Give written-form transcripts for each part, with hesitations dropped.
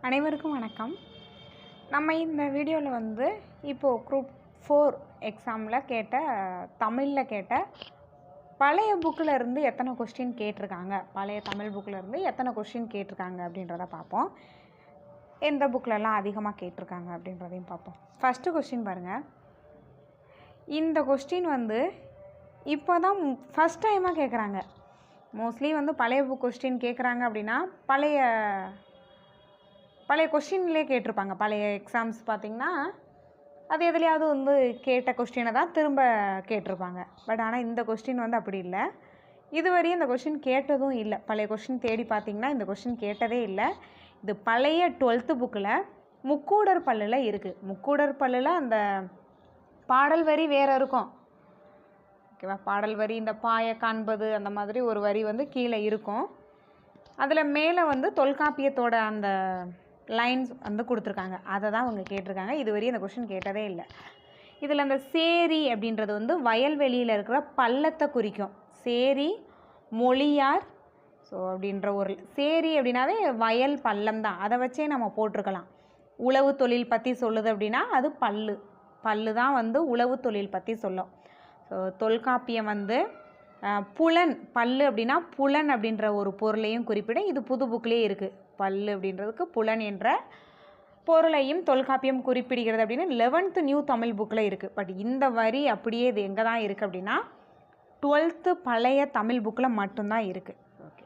அனைவருக்கும் வணக்கம். நம்ம இந்த வீடியோவில் வந்து இப்போது குரூப் 4 எக்ஸாமில் தமிழில் கேட்ட பழைய புக்கில் இருந்து எத்தனை கொஸ்டின் கேட்டிருக்காங்க, பழைய தமிழ் புக்கில் இருந்து எத்தனை கொஸ்டின் கேட்டிருக்காங்க அப்படின்றத பார்ப்போம். எந்த புக்கிலலாம் அதிகமாக கேட்டிருக்காங்க அப்படின்றதையும் பார்ப்போம். ஃபஸ்ட்டு கொஸ்டின் பாருங்கள். இந்த கொஸ்டின் வந்து இப்போ தான் ஃபஸ்ட் டைமாக கேட்குறாங்க. மோஸ்ட்லி வந்து பழைய புக் கொஸ்டின் கேட்குறாங்க அப்படின்னா பழைய கொஸ்டின்லேயே கேட்டிருப்பாங்க. பழைய எக்ஸாம்ஸ் பார்த்திங்கன்னா அது எதுலையாவது வந்து கேட்ட கொஸ்டினை தான் திரும்ப கேட்டிருப்பாங்க. பட் ஆனால் இந்த கொஸ்டின் வந்து அப்படி இல்லை. இதுவரையும் இந்த கொஸ்டின் கேட்டதும் இல்லை. பழைய கொஸ்டின் தேடி பார்த்திங்கன்னா இந்த கொஸ்டின் கேட்டதே இல்லை. இது பழைய 12th புக்கில் முக்கூடர் பல்லில் இருக்குது. முக்கூடர் பல்லில் அந்த பாடல் வரி வேறு இருக்கும், ஓகேவா? பாடல் வரி இந்த பாய காண்பது அந்த மாதிரி ஒரு வரி வந்து கீழே இருக்கும். அதில் மேலே வந்து தொல்காப்பியத்தோட அந்த லைன்ஸ் வந்து கொடுத்துருக்காங்க. அதை தான் அவங்க கேட்டிருக்காங்க. இதுவரையும் அந்த கொஸ்டின் கேட்டதே இல்லை. இதில் அந்த சேரி அப்படின்றது வந்து வயல்வெளியில் இருக்கிற பள்ளத்தை குறிக்கும். சேரி மொழியார் அப்படின்ற ஒரு சேரி அப்படின்னாவே வயல் பள்ளம் தான். அதை வச்சே நம்ம போட்டிருக்கலாம். உழவு தொழில் பற்றி சொல்லுது அப்படின்னா அது பல்லு தான் வந்து உழவு தொழில் பற்றி சொல்லும். தொல்காப்பியம் வந்து புலன், பல்லு அப்படின்னா புலன் அப்படின்ற ஒரு பொருளையும் குறிப்பிட இது புது புக்லேயே இருக்குது. பல்லு அப்படின்றதுக்கு புலன் என்ற பொருளையும் தொல்காப்பியம் குறிப்பிடுகிறது அப்படின்னு 11th நியூ தமிழ் புக்கில் இருக்குது. பட் இந்த வரி அப்படியே இது எங்கே தான் இருக்குது அப்படின்னா 12th பழைய தமிழ் புக்கில் மட்டும்தான் இருக்குது. ஓகே,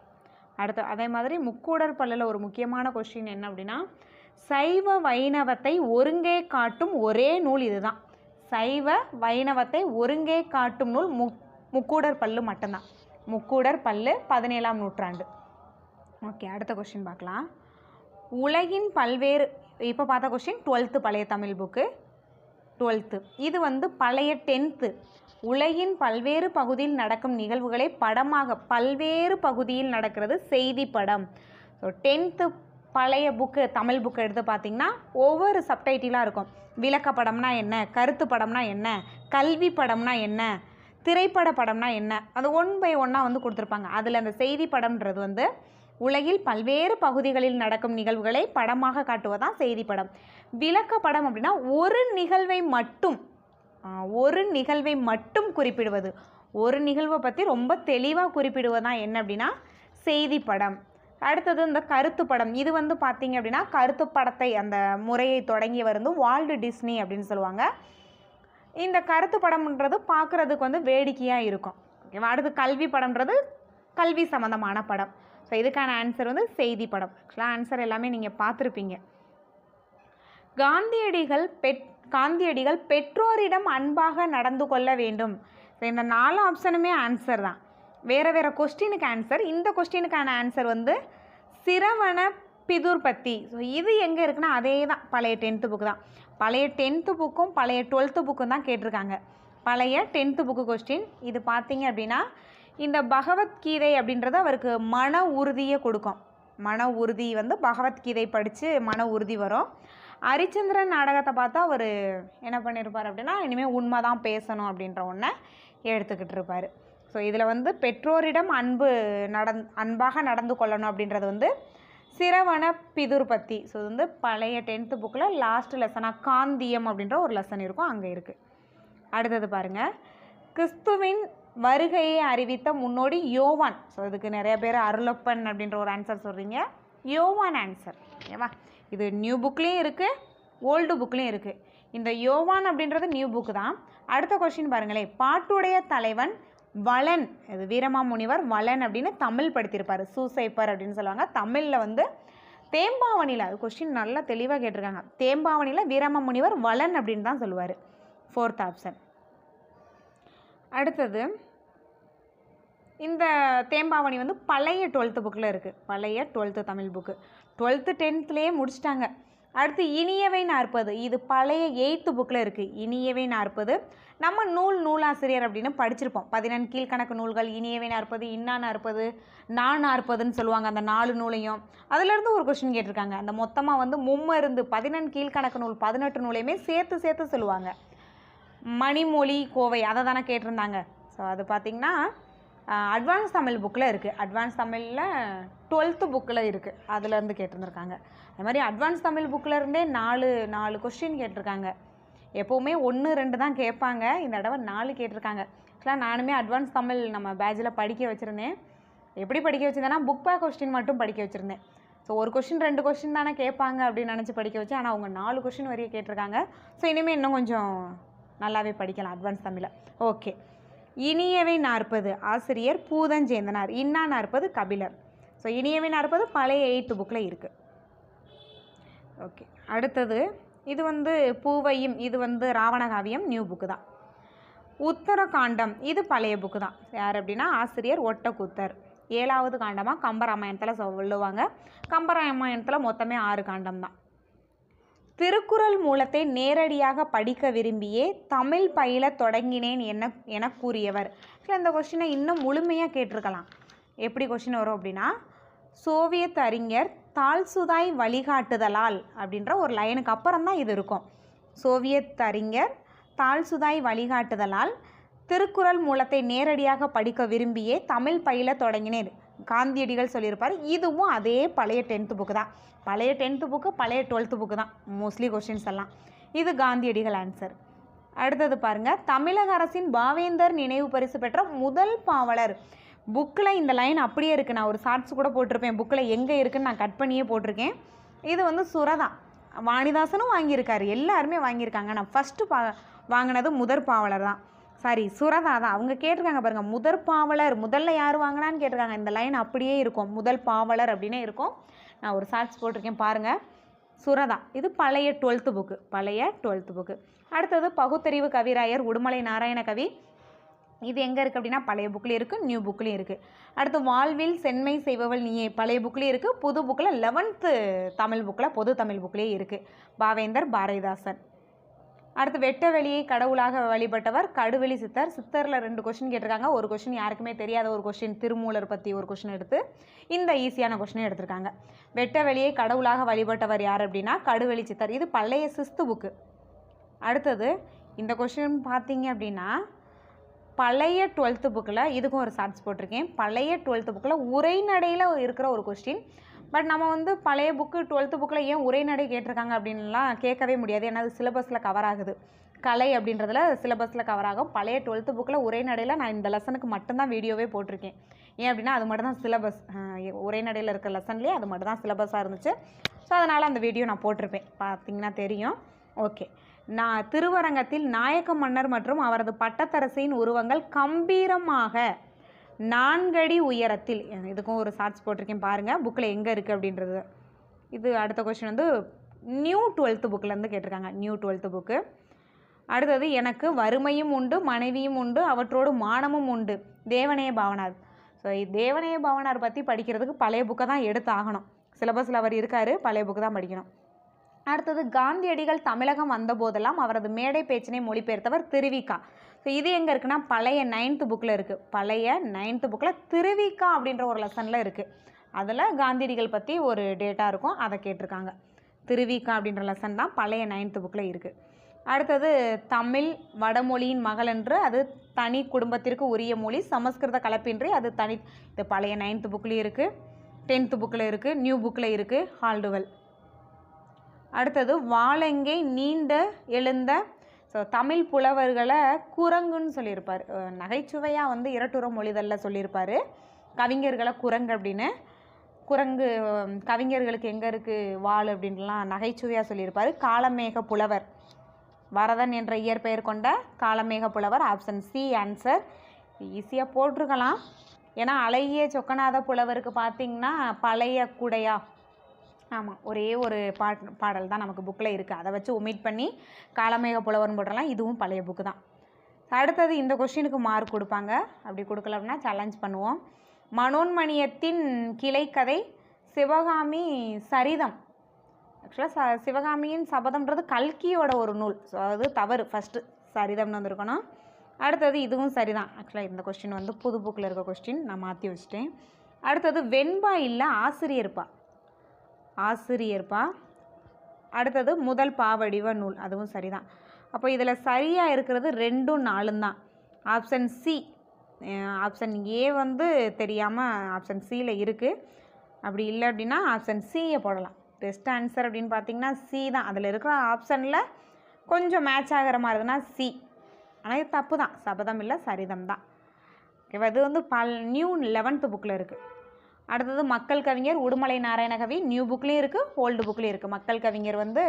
அடுத்து அதே மாதிரி முக்கூடர் பல்லில் ஒரு முக்கியமான கொஸ்டின் என்ன அப்படின்னா சைவ வைணவத்தை ஒருங்கே காட்டும் ஒரே நூல் இதுதான். சைவ வைணவத்தை ஒருங்கே காட்டும் நூல் முக்கூடர் பல்லு மட்டும்தான். முக்கூடர் பல்லு 17ஆம் நூற்றாண்டு. ஓகே, அடுத்த கொஸ்டின் பார்க்கலாம். உலகின் பல்வேறு, இப்போ பார்த்த கொஸ்டின் 12th பழைய தமிழ் புக்கு 12th. இது வந்து பழைய 10th. உலகின் பல்வேறு பகுதியில் நடக்கும் நிகழ்வுகளை படமாக, பல்வேறு பகுதியில் நடக்கிறது செய்தி படம். 10th பழைய புக்கு தமிழ் புக்கு எடுத்து பார்த்திங்கன்னா ஒவ்வொரு சப்டைட்டிலாக இருக்கும். விளக்கப்படம்னா என்ன, கருத்து படம்னா என்ன, கல்வி படம்னா என்ன, திரைப்பட படம்னா என்ன, அது 1 by 1 வந்து கொடுத்துருப்பாங்க. அதில் அந்த செய்தி படம்ன்றது வந்து உலகில் பல்வேறு பகுதிகளில் நடக்கும் நிகழ்வுகளை படமாக காட்டுவதான் செய்தி படம். விளக்கப்படம் அப்படின்னா ஒரு நிகழ்வை மட்டும் குறிப்பிடுவது, ஒரு நிகழ்வை பற்றி ரொம்ப தெளிவாக குறிப்பிடுவதுதான் என்ன அப்படின்னா செய்தி படம். அடுத்தது இந்த கருத்து படம். இது வந்து பார்த்திங்க அப்படின்னா கருத்து படத்தை அந்த முறையை தொடங்கி வந்து வால்ட் டிஸ்னி அப்படின்னு சொல்லுவாங்க. இந்த கருத்து படம்ன்றது பார்க்குறதுக்கு வந்து வேடிக்கையாக இருக்கும், ஓகேவா? அடுத்து கல்வி படம்ன்றது கல்வி சம்மந்தமான படம். ஸோ இதுக்கான ஆன்சர் வந்து செய்தி படம். ஆக்சுவலாக ஆன்சர் எல்லாமே நீங்கள் பார்த்துருப்பீங்க. காந்தியடிகள் பெற்றோரிடம் அன்பாக நடந்து கொள்ள வேண்டும். ஸோ இந்த 4 ஆப்ஷனுமே ஆன்சர் தான். வேறு கொஸ்டினுக்கு ஆன்சர். இந்த கொஸ்டினுக்கான ஆன்சர் வந்து சிரவண பிதுர்பத்தி. ஸோ இது எங்கே இருக்குன்னா அதே தான் பழைய 10th புக்கு தான். பழைய 10th புக்கும் பழைய 12th புக்கும் தான் கேட்டிருக்காங்க. பழைய 10th புக்கு கொஸ்டின் இது பார்த்தீங்க அப்படின்னா இந்த பகவத்கீதை அப்படின்றது அவருக்கு மன உறுதியை கொடுக்கும். மன உறுதி வந்து பகவத்கீதை படித்து மன உறுதி வரும். ஹரிச்சந்திரன் நாடகத்தை பார்த்தா அவர் என்ன பண்ணியிருப்பார் அப்படின்னா இனிமேல் உண்மை தான் பேசணும் அப்படின்ற ஒன்றை எடுத்துக்கிட்டு இருப்பார். ஸோ இதில் வந்து பெற்றோரிடம் அன்பாக நடந்து கொள்ளணும் அப்படின்றது வந்து சிரவண பிதுர்பத்தி. ஸோ இது வந்து பழைய 10th புக்கில் லாஸ்ட் லெசனாக காந்தியம் அப்படின்ற ஒரு லெசன் இருக்கும், அங்கே இருக்குது. அடுத்தது பாருங்கள். கிறிஸ்துவின் வருகையை அறிவித்த முன்னோடி யோவான். ஸோ இதுக்கு நிறைய பேர் அருளப்பன் அப்படின்ற ஒரு ஆன்சர் சொல்கிறீங்க. யோவான் ஆன்சர், ஓகேவா? இது நியூ புக்லேயும் இருக்குது, ஓல்டு புக்லேயும் இருக்குது. இந்த யோவான் அப்படின்றது நியூ புக்கு தான். அடுத்த கொஸ்டின் பாருங்களேன். பாட்டுடைய தலைவன் வளன். இது வீரமாமுனிவர் வளன் அப்படின்னு தமிழ் படுத்தியிருப்பார். சூசைப்பர் அப்படின்னு சொல்லுவாங்க. தமிழில் வந்து தேம்பாவணியில், அது கொஸ்டின் நல்லா தெளிவாக கேட்டிருக்காங்க. தேம்பாவணியில் வீரமாமுனிவர் வளன் அப்படின்னு தான் சொல்லுவார். 4th option. அடுத்தது இந்த தேம்பாவணி வந்து பழைய 12th புக்கில் இருக்குது. பழைய 12th தமிழ் புக்கு 12th 10thலேயே முடிச்சிட்டாங்க. அடுத்து இனியவை 40. இது பழைய 8th புக்கில் இருக்குது. இனியவை 40 நம்ம நூலாசிரியர் அப்படின்னு படிச்சிருப்போம். 14 கீழ்கணக்கு நூல்கள், இனியவை 40, இன்னா 40, நான் 40ன்னு சொல்லுவாங்க. அந்த 4 நூலையும் அதிலேருந்து ஒரு கொஸ்டின் கேட்டிருக்காங்க. அந்த மொத்தமாக வந்து மும்மருந்து 14 கீழ்கணக்கு நூல் 18 நூலையுமே சேர்த்து சொல்லுவாங்க. மணிமொழி கோவை அதை தானே கேட்டிருந்தாங்க. ஸோ அது பார்த்திங்கன்னா அட்வான்ஸ் தமிழ் புக்கில் இருக்குது. அட்வான்ஸ் தமிழில் 12th புக்கில் இருக்குது, அதுலேருந்து கேட்டிருந்துருக்காங்க. அது மாதிரி அட்வான்ஸ் தமிழ் புக்கிலருந்தே 4 கொஸ்டின் கேட்டிருக்காங்க. எப்போவுமே 1 2 தான் கேட்பாங்க, இந்த தடவை 4 கேட்டிருக்காங்க. ஆக்சுவலாக நானுமே அட்வான்ஸ் தமிழ் நம்ம பேட்சில் படிக்க வச்சுருந்தேன். எப்படி படிக்க வச்சுருந்தேன்னா புக் பேக் கொஸ்டின் மட்டும் படிக்க வச்சுருந்தேன். ஸோ ஒரு கொஸ்டின் 2 கொஸ்டின் தானே கேட்பாங்க அப்படின்னு நினச்சி படிக்க வச்சேன். ஆனால் அவங்க 4 கொஸ்டின் வரையும் கேட்டிருக்காங்க. ஸோ இனிமேல் இன்னும் கொஞ்சம் நல்லாவே படிக்கலாம் அட்வான்ஸ் தமிழை. ஓகே. இனியவை 40 ஆசிரியர் பூதஞ்சேந்தனார். இன்னா 40 கபிலர். ஸோ இனியவை 40 பழைய 8th புக்கில் இருக்குது. ஓகே. அடுத்தது இது வந்து பூவையும், இது வந்து ராவணகாவியம் நியூ புக்கு தான். உத்தரகாண்டம் இது பழைய புக்கு தான். யார் அப்படின்னா ஆசிரியர் ஒட்டக்கூத்தர். 7வது காண்டமாக கம்பராமாயணத்தில் சொல்லுவாங்க. கம்பராமாயணத்தில் மொத்தமே 6 காண்டம் தான். திருக்குறள் மூலத்தை நேரடியாக படிக்க விரும்பியே தமிழ் பயில தொடங்கினேன் என கூறியவர். இந்த கொஸ்டினை இன்னும் முழுமையாக கேட்டிருக்கலாம். எப்படி கொஸ்டின் வரும் அப்படின்னா, சோவியத் அறிஞர் தால்சுதாய் வழிகாட்டுதலால் அப்படின்ற ஒரு லைனுக்கு அப்புறம் தான் இது இருக்கும். சோவியத் அறிஞர் தால்சுதாய் வழிகாட்டுதலால் திருக்குறள் மூலத்தை நேரடியாக படிக்க விரும்பியே தமிழ் பயில தொடங்கினேன் காந்தியடிகள் சொல்லியிருப்பார். இதுவும் அதே பழைய 10th புக்கு தான். பழைய 10th புக்கு, பழைய 12th புக்கு தான் மோஸ்ட்லி கொஸ்டின்ஸ் எல்லாம். இது காந்தியடிகள் ஆன்சர். அடுத்தது பாருங்கள், தமிழக அரசின் பாவேந்தர் நினைவு பரிசு பெற்ற முதல் பாவலர். புக்கில் இந்த லைன் அப்படியே இருக்குது. நான் ஒரு ஷார்ட்ஸ் கூட போட்டிருப்பேன், புக்கில் எங்கே இருக்குதுன்னு நான் கட் பண்ணியே போட்டிருக்கேன். இது வந்து சுரதா. வாணிதாசனும் வாங்கியிருக்காரு, எல்லாருமே வாங்கியிருக்காங்க. நான் ஃபஸ்ட்டு வாங்கினது முதற் பாவலர் தான். சாரி, சுரதா தான். அவங்க கேட்டிருக்காங்க பாருங்கள், முதற் பாவலர் முதல்ல யார் வாங்கினான்னு கேட்டிருக்காங்க. இந்த லைன் அப்படியே இருக்கும், முதல் பாவலர் அப்படின்னே இருக்கும். நான் ஒரு ஷார்ட்ஸ் போட்டிருக்கேன் பாருங்கள். சுரதா. இது பழைய 12th புக்கு, பழைய 12th புக்கு. அடுத்தது பகுத்தறிவு கவிராயர் உடுமலை நாராயண கவி. இது எங்கே இருக்குது அப்படின்னா பழைய புக்கில் இருக்குது, நியூ புக்லேயும் இருக்குது. அடுத்து வாழ்வில் சென்மை செய்பவள் நீயே பழைய புக்லேயும் இருக்குது, புது புக்கில் 11th தமிழ் புக்கில் பொது தமிழ் புக்லேயே இருக்குது. பாவேந்தர் பாரதிதாசன். அடுத்து வெட்ட வெளியை கடவுளாக வழிபட்டவர் கடுவெளி சித்தர். சித்தரில் 2 கொஸ்டின் கேட்டிருக்காங்க. ஒரு கொஸ்டின் யாருக்குமே தெரியாத ஒரு கொஸ்டின், திருமூலர் பற்றி ஒரு கொஸ்டின் எடுத்து இந்த ஈஸியான கொஸ்டினை எடுத்திருக்காங்க. வெட்ட வெளியை கடவுளாக வழிபட்டவர் யார் அப்படின்னா கடுவெளி சித்தர். இது பழைய 6th புக்கு. அடுத்தது இந்த கொஸ்டின் பார்த்தீங்க அப்படின்னா பழைய 12th புக்கில், இதுக்கும் ஒரு ஷார்ட்ஸ் போட்டிருக்கேன். பழைய 12th புக்கில் உரைநடையில் இருக்கிற ஒரு கொஸ்டின். பட் நம்ம வந்து பழைய புக்கு 12th புக்கில் ஏன் உரைநடை கேட்டிருக்காங்க அப்படின்லாம் கேட்கவே முடியாது. ஏன்னா அது சிலபஸில் கவர் ஆகுது. கலை அப்படின்றதுல சிலபஸில் கவர் ஆகும். பழைய 12th புக்கில் உரைநடையில் நான் இந்த லெசனுக்கு மட்டும்தான் வீடியோவே போட்டிருக்கேன். ஏன் அப்படின்னா அது மட்டும் தான் சிலபஸ், உரைநடையில் இருக்கிற லெசன்லேயே அது மட்டும் தான் சிலபஸாக இருந்துச்சு. ஸோ அதனால் அந்த வீடியோ நான் போட்டிருப்பேன், பார்த்தீங்கன்னா தெரியும். ஓகே. நான் திருவரங்கத்தில் நாயக்க மன்னர் மற்றும் அவரது பட்டத்தரசியின் உருவங்கள் கம்பீரமாக 4 அடி உயரத்தில். இதுக்கும் ஒரு ஷார்ட்ஸ் போட்டிருக்கேன் பாருங்கள், புக்கில் எங்கே இருக்குது அப்படின்றது. இது அடுத்த கொஸ்டின் வந்து நியூ 12th புக்கிலேருந்து கேட்டிருக்காங்க, நியூ 12th புக்கு. அடுத்தது எனக்கு வறுமையும் உண்டு மனைவியும் உண்டு அவற்றோடு மானமும் உண்டு தேவநேய பாவனார். ஸோ தேவநேய பாவனார் பற்றி படிக்கிறதுக்கு பழைய புக்கை தான் எடுத்து ஆகணும். சிலபஸில் அவர் இருக்கார், பழைய புக்கு தான் படிக்கணும். அடுத்தது காந்தியடிகள் தமிழகம் வந்தபோதெல்லாம் அவரது மேடை பேச்சினை மொழிபெயர்த்தவர் திருவிக்கா. ஸோ இது எங்கே இருக்குன்னா பழைய 9th புக்கில் இருக்குது. பழைய 9th புக்கில் திருவிக்கா அப்படின்ற ஒரு லெசனில் இருக்குது. அதில் காந்தியடிகள் பற்றி ஒரு டேட்டா இருக்கும், அதை கேட்டிருக்காங்க. திருவிக்கா அப்படின்ற லெசன் தான் பழைய 9th புக்கில் இருக்குது. அடுத்தது தமிழ் வடமொழியின் மகள் என்று, அது தனி குடும்பத்திற்கு உரிய மொழி, சமஸ்கிருத கலப்பின்றி அது தனி. இது பழைய 9th புக்லேயும் இருக்குது, 10th புக்கில் இருக்குது, நியூ புக்கில் இருக்குது. ஹால்டுவெல். அடுத்தது வாழெங்கே நீண்ட எழுந்த. ஸோ தமிழ் புலவர்களை குரங்குன்னு சொல்லியிருப்பார். நகைச்சுவையாக வந்து இரட்டுற மொழிதலில் சொல்லியிருப்பார் கவிஞர்களை குரங்கு அப்படின்னு. குரங்கு கவிஞர்களுக்கு எங்கே இருக்குது வாள் அப்படின்லாம் நகைச்சுவையாக சொல்லியிருப்பார். காலமேக புலவர், வரதன் என்ற இயற்பெயர் கொண்ட காலமேக புலவர். Option C answer. ஈஸியாக போட்டிருக்கலாம். ஏன்னா அழகிய சொக்கநாத புலவருக்கு பார்த்திங்கன்னா பழைய குடையா, ஆமாம், ஒரே ஒரு பாடல் தான் நமக்கு புக்கில் இருக்குது. அதை வச்சு ஒமிட் பண்ணி காலமேக புலவர்னு போட்டுடலாம். இதுவும் பழைய புக்கு தான். அடுத்தது இந்த கொஸ்டினுக்கு மார்க் கொடுப்பாங்க. அப்படி கொடுக்கல அப்படின்னா சேலஞ்ச் பண்ணுவோம். மனோன்மணியத்தின் கிளைக்கதை சிவகாமி சரிதம். ஆக்சுவலாக சிவகாமியின் சபதம்ன்றது கல்கியோட ஒரு நூல். ஸோ அது தவறு, ஃபஸ்ட்டு சரிதம்னு வந்துருக்கணும். அடுத்தது இதுவும் சரிதான். ஆக்சுவலாக இந்த கொஸ்டின் வந்து புது புக்கில் இருக்க கொஸ்டின், நான் மாற்றி வச்சுட்டேன். அடுத்தது வெண்பா இல்லை ஆசிரியர்ப்பா, ஆசிரியர்ப்பா. அடுத்தது முதல் பாவடிவ நூல், அதுவும் சரிதான். அப்போ இதில் சரியாக இருக்கிறது 2 4 தான். ஆப்ஷன் சி ஆப்ஷன் ஏ வந்து தெரியாமல் ஆப்ஷன் சியில் இருக்குது. அப்படி இல்லை அப்படின்னா ஆப்ஷன் சியை போடலாம். பெஸ்ட் ஆன்சர் அப்படின்னு பார்த்தீங்கன்னா சி தான். அதில் இருக்கிற ஆப்ஷனில் கொஞ்சம் மேட்ச் ஆகிற மாதிரி இருக்குன்னா சி. ஆனால் இது தப்பு தான், சபதம் இல்லை சரிதம் தான். ஓகேவா? இது வந்து நியூ 11th புக்கில் இருக்குது. அடுத்தது மக்கள் கவிஞர் உடுமலை நாராயணகவி. நியூ புக்லேயும் இருக்குது, ஓல்டு புக்லேயும் இருக்குது. மக்கள் கவிஞர் வந்து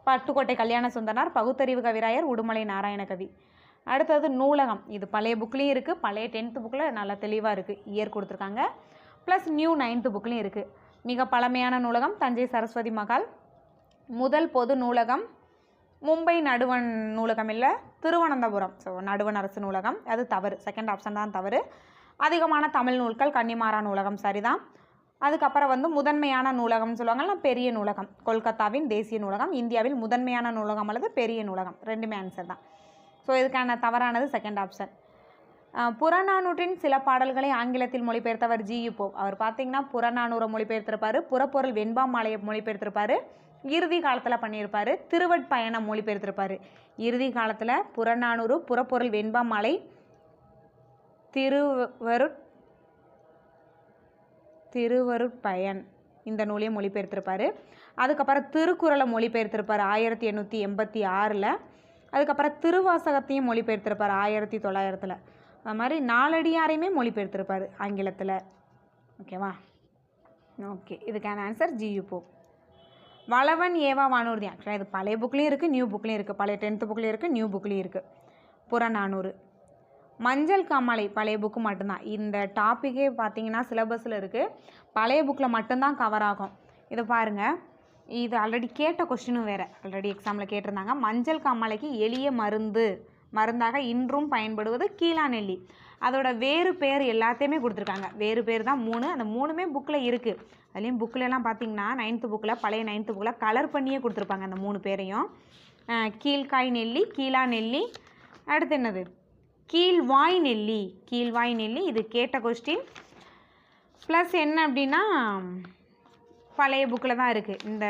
பட்டுக்கோட்டை கல்யாண சுந்தரனார், பகுத்தறிவு கவிராயர், உடுமலை நாராயணகவி. அடுத்தது நூலகம். இது பழைய புக்லேயும் இருக்குது, பழைய 10th புக்கில் நல்லா தெளிவாக இருக்குது, இயர் கொடுத்துருக்காங்க. ப்ளஸ் நியூ 9th புக்லேயும் இருக்குது. மிக பழமையான நூலகம் தஞ்சை சரஸ்வதி மகால். முதல் பொது நூலகம் மும்பை நடுவண் நூலகம் இல்லை, திருவனந்தபுரம். ஸோ நடுவண் அரசு நூலகம், அது தவறு. செகண்ட் ஆப்ஷன் தான் தவறு. அதிகமான தமிழ் நூல்கள் கன்னிமாரா நூலகம் சரிதான். அதுக்கப்புறம் வந்து முதன்மையான நூலகம்னு சொல்லுவாங்கல்ல, பெரிய நூலகம். கொல்கத்தாவின் தேசிய நூலகம், இந்தியாவில் முதன்மையான நூலகம் அல்லது பெரிய நூலகம், ரெண்டுமே ஆன்சர் தான். ஸோ இதுக்கான தவறானது செகண்ட் ஆப்ஷன். புறநானூற்றின் சில பாடல்களை ஆங்கிலத்தில் மொழிபெயர்த்தவர் ஜி.யு. போப். அவர் பார்த்தீங்கன்னா புறநானூரை மொழிபெயர்த்திருப்பார், புறப்பொருள் வெண்பாமாலையை மொழிபெயர்த்திருப்பார், இறுதி காலத்தில் பண்ணியிருப்பார், திருவட்பயணம் மொழிபெயர்த்திருப்பார். இறுதி காலத்தில் புறநானூறு, புறப்பொருள் வெண்பாமாலை, திருவருட்பயன் இந்த நூலையும் மொழிபெயர்த்திருப்பார். அதுக்கப்புறம் திருக்குறளை மொழிபெயர்த்திருப்பார் 1886. அதுக்கப்புறம் திருவாசகத்தையும் மொழிபெயர்த்திருப்பார் 1900. அது மாதிரி நாலடியாரையுமே மொழிபெயர்த்திருப்பார் ஆங்கிலத்தில். ஓகேவா? ஓகே, இதுக்கான ஆன்சர் ஜி.யு. போப். வளவன் ஏவா வானூர்தி. ஆக்சுவலாக இது பழைய புக்லேயும் இருக்குது, நியூ புக்லேயும் இருக்குது. பழைய 10th புக்லேயும் இருக்குது, நியூ புக்லேயும் இருக்குது. புறநானூறு. மஞ்சள் காமாலை பழைய புக்கு மட்டும்தான். இந்த டாப்பிக்கே பார்த்தீங்கன்னா சிலபஸில் இருக்குது, பழைய புக்கில் மட்டும்தான் கவர் ஆகும். இதை பாருங்கள், இது ஆல்ரெடி கேட்ட கொஸ்டினும் வேறு, ஆல்ரெடி எக்ஸாமில் கேட்டிருந்தாங்க. மஞ்சள் காமாலைக்கு எளிய மருந்தாக இன்றும் பயன்படுவது கீழா நெல்லி. அதோட வேறு பேர் எல்லாத்தையுமே கொடுத்துருக்காங்க. வேறு பேர் தான் 3, அந்த 3மே புக்கில் இருக்குது. அதுலேயும் புக்கிலலாம் பார்த்தீங்கன்னா 9th புக்கில், பழைய 9th புக்கில் கலர் பண்ணியே கொடுத்துருப்பாங்க அந்த 3 பேரையும். கீழ்காய் நெல்லி, கீழா நெல்லி, அடுத்து என்னது கீழ்வாய் நெல்லி. கீழ்வாய் நெல்லி இது கேட்ட கொஸ்டின். ப்ளஸ் என்ன அப்படின்னா பழைய புக்கில் தான் இருக்குது. இந்த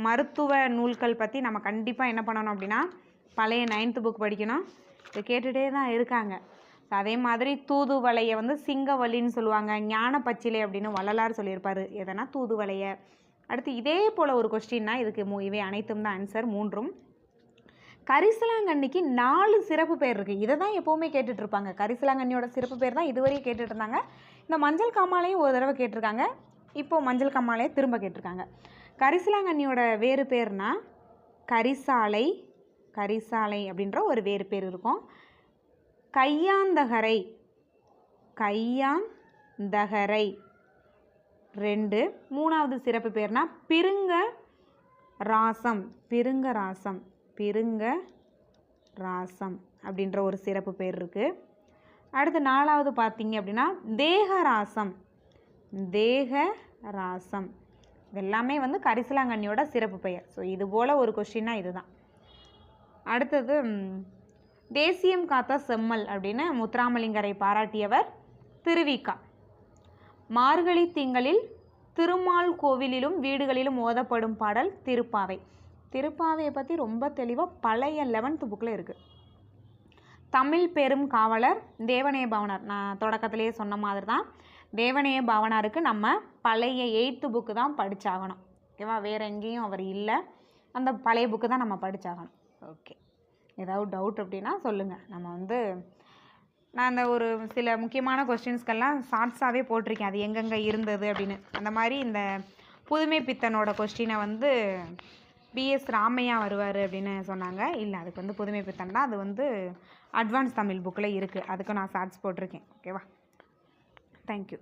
மருத்துவ நூல்கள் பற்றி நம்ம கண்டிப்பாக என்ன பண்ணணும் அப்படின்னா பழைய 9th புக் படிக்கணும். இது கேட்டுகிட்டே தான் இருக்காங்க. அதே மாதிரி தூதுவளையை வந்து சிங்கவல்லின்னு சொல்லுவாங்க, ஞான பச்சிலை அப்படின்னு வள்ளலார் சொல்லியிருப்பார். எதனா தூதுவளையை. அடுத்து இதே போல் ஒரு கொஸ்டின்னா இதுக்கு இவை அனைத்தும் தான் ஆன்சர், 3ம். கரிசலாங்கண்ணிக்கு 4 சிறப்பு பேர் இருக்குது. இதை தான் எப்போவுமே கேட்டுட்ருப்பாங்க. கரிசலாங்கண்ணியோட சிறப்பு பேர் தான் இதுவரையும் கேட்டுட்டு இருந்தாங்க. இந்த மஞ்சள் காமாலையும் ஒரு தடவை கேட்டிருக்காங்க, இப்போது மஞ்சள் காமாலையை திரும்ப கேட்டிருக்காங்க. கரிசலாங்கண்ணியோட வேறு பேர்னா கரிசாலை அப்படின்ற ஒரு வேறு பேர் இருக்கும். கையாந்தகரை 2. 3வது சிறப்பு பேர்னா பிருங்க ராசம் அப்படின்ற ஒரு சிறப்பு பேர் இருக்குது. அடுத்து 4வது பார்த்தீங்க அப்படின்னா தேகராசம். இதெல்லாமே வந்து கரிசலாங்கண்ணியோட சிறப்பு பெயர். ஸோ இது போல் ஒரு கொஸ்டின்னா இதுதான். அடுத்தது தேசியம் காத்த செம்மல் அப்படின்னு முத்துராமலிங்கரை பாராட்டியவர் திருவிக்கா. மார்கழி திங்களில் திருமால் கோவிலிலும் வீடுகளிலும் ஓதப்படும் பாடல் திருப்பாவை. திருப்பாவையை பற்றி ரொம்ப தெளிவாக பழைய 11th புக்கில் இருக்குது. தமிழ் பெரும் காவலர் தேவநேய பாவனார். நான் தொடக்கத்திலேயே சொன்ன மாதிரி தான், தேவநேய பாவனாருக்கு நம்ம பழைய 8th புக்கு தான் படித்தாகணும். ஓகேவா? வேறு எங்கேயும் அவர் இல்லை, அந்த பழைய புக்கு தான் நம்ம படித்தாகணும். ஓகே, ஏதாவது டவுட் அப்படின்னா சொல்லுங்கள். நம்ம வந்து நான் அந்த ஒரு சில முக்கியமான கொஸ்டின்ஸ்க்கெல்லாம் ஷார்ட்ஸாகவே போட்டிருக்கேன், அது எங்கெங்கே இருந்தது அப்படின்னு. அந்த மாதிரி இந்த புதுமை பித்தனோட கொஸ்டினை வந்து பிஎஸ் ராமையா வருவார் அப்படின்னு சொன்னாங்க. இல்லை, அதுக்கு வந்து புதுமை பித்தன் தான், அது வந்து அட்வான்ஸ் தமிழ் புக்கில் இருக்குது, அதுக்கு நான் ஷார்ட்ஸ் போட்டிருக்கேன். ஓகேவா? தேங்க்யூ.